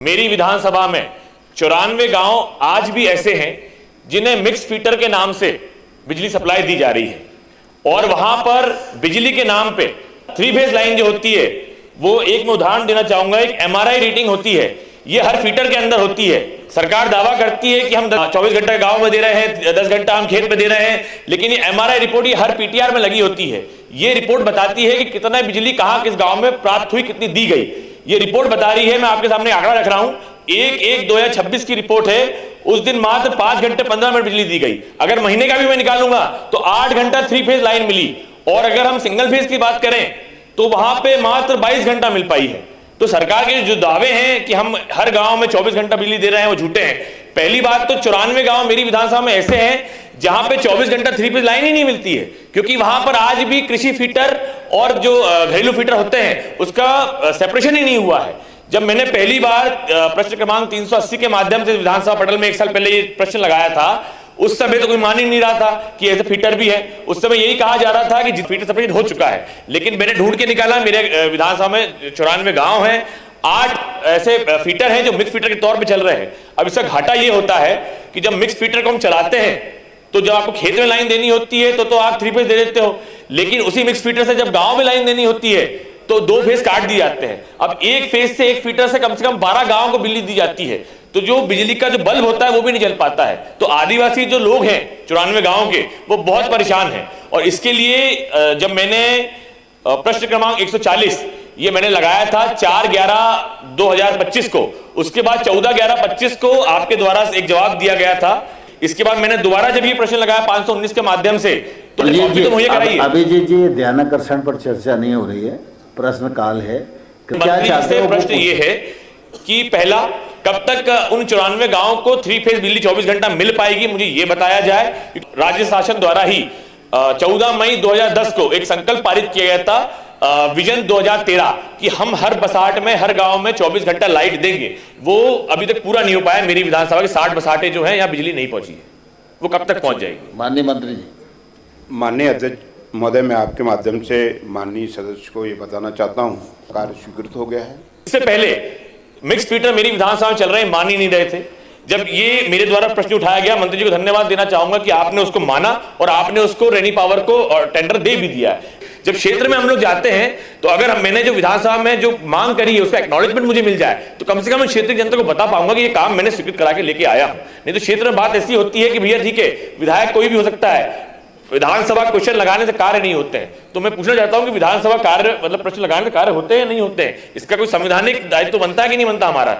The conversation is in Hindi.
मेरी विधानसभा में 94 गांव आज भी ऐसे हैं जिन्हें मिक्स फीटर के नाम से बिजली सप्लाई दी जा रही है और वहां पर बिजली के नाम पे 3 फेज लाइन जो होती है वो एक मैं उदाहरण देना चाहूंगा। एक MRI रेटिंग होती है, ये हर फीटर के अंदर होती है। सरकार दावा करती है कि हम 24 घंटा गांव में दे रहे हैं, 10 घंटा हम खेत में दे रहे हैं, लेकिन ये MRI रिपोर्ट ये हर PTR में लगी होती है। ये रिपोर्ट बताती है कि कितना बिजली कहां किस गांव में प्राप्त हुई, कितनी दी गई। ये रिपोर्ट बता रही है, मैं आपके सामने आंकड़ा रख रहा हूं, 1/1/2026 की रिपोर्ट है। उस दिन मात्र 5 घंटे 15 मिनट बिजली दी गई। अगर महीने का भी मैं निकालूंगा तो 8 घंटा 3 फेज लाइन मिली, और अगर हम सिंगल फेज की बात करें तो वहां पे मात्र 22 घंटा मिल पाई है। तो सरकार के जो दावे हैं कि हम हर गांव में 24 घंटा बिजली दे रहे हैं वो झूठे हैं। पहली बात तो 94 गांव मेरी विधानसभा में ऐसे हैं जहां पे 24 घंटा 3 फेज लाइन ही नहीं मिलती है, क्योंकि वहां पर आज भी कृषि फीटर और जो घरेलू फीटर होते हैं उसका सेपरेशन ही नहीं हुआ है। जब मैंने पहली बार प्रश्न क्रमांक 380 के माध्यम से विधानसभा पटल में 1 साल पहले ये प्रश्न लगाया था, उस समय तो कोई मान ही नहीं रहा था कि ऐसे फीटर भी है। उस समय यही कहा जा रहा था कि फीटर सेपरेट हो चुका है, लेकिन मैंने ढूंढ के निकाला मेरे विधानसभा में 94 गांव हैं, 8 ऐसे फीटर हैं जो मिक्स फीटर के तौर पे चल रहे हैं। अब इसका घाटा ये होता है कि जब मिक्स फीटर को हम चलाते हैं तो जब आपको खेत में लाइन देनी होती है तो आप 3 फेज दे देते हो, लेकिन उसी मिक्स फीटर से जब गांव में लाइन देनी होती है तो 2 फेज काट दिए जाते हैं। अब एक फेज से एक फीटर से कम 12 गांव को बिजली दी जाती है, तो जो बिजली का जो बल्ब होता है वो भी नहीं जल पाता है। तो आदिवासी जो लोग हैं 94 गांव के, वो बहुत परेशान हैं। और इसके लिए जब मैंने प्रश्न क्रमांक 140 ये मैंने लगाया था 4/11/2025 को, उसके बाद 14/11/25 को आपके द्वारा एक जवाब दिया गया था। इसके बाद मैंने दोबारा जब ये प्रश्न लगाया 519 के माध्यम से, तो मुझे कराइए। अभी जी ध्यानाकर्षण पर चर्चा नहीं हो रही है, प्रश्न काल है। प्रश्न ये है कि पहला, कब तक उन 94 गांवों को 3 फेज बिजली 24 घंटा मिल पाएगी, मुझे यह बताया जाए। राज्य शासन द्वारा ही 14 मई 2010 को एक संकल्प पारित किया गया था, विजन 2013, कि हम हर बसाहट में हर गांव में 24 घंटा लाइट देंगे। वो अभी तक पूरा नहीं हो पाया। मेरी विधानसभा के 60 बसाहटें जो है यहाँ बिजली नहीं पहुंची है, वो कब तक पहुंच जाएगी? माननीय मंत्री जी। माननीय अध्यक्ष महोदय, मैं आपके माध्यम से माननीय सदस्य को ये बताना चाहता हूँ, कार्य स्वीकृत हो गया है। इससे पहले मिक्स फीटर मेरी विधानसभा में चल रहे हैं, मान ही नहीं रहे थे। जब ये मेरे द्वारा प्रश्न उठाया गया, मंत्री जी को धन्यवाद देना चाहूंगा कि आपने उसको माना और आपने उसको रेनी पावर को और टेंडर दे भी दिया। जब क्षेत्र में हम लोग जाते हैं तो अगर मैंने जो विधानसभा में जो मांग करी है उसका एक्नॉलेजमेंट मुझे मिल जाए तो कम से कम क्षेत्र की जनता को बता पाऊंगा कि ये काम मैंने स्वीकृत करा के लेके आया हूं। नहीं तो क्षेत्र में बात ऐसी होती है कि भैया ठीक है, विधायक कोई भी हो सकता है, विधानसभा क्वेश्चन लगाने से कार्य नहीं होते हैं। तो मैं पूछना चाहता हूं कि विधानसभा कार्य मतलब प्रश्न लगाने से कार्य होते हैं या नहीं होते हैं? इसका कोई संवैधानिक दायित्व बनता है कि नहीं बनता हमारा?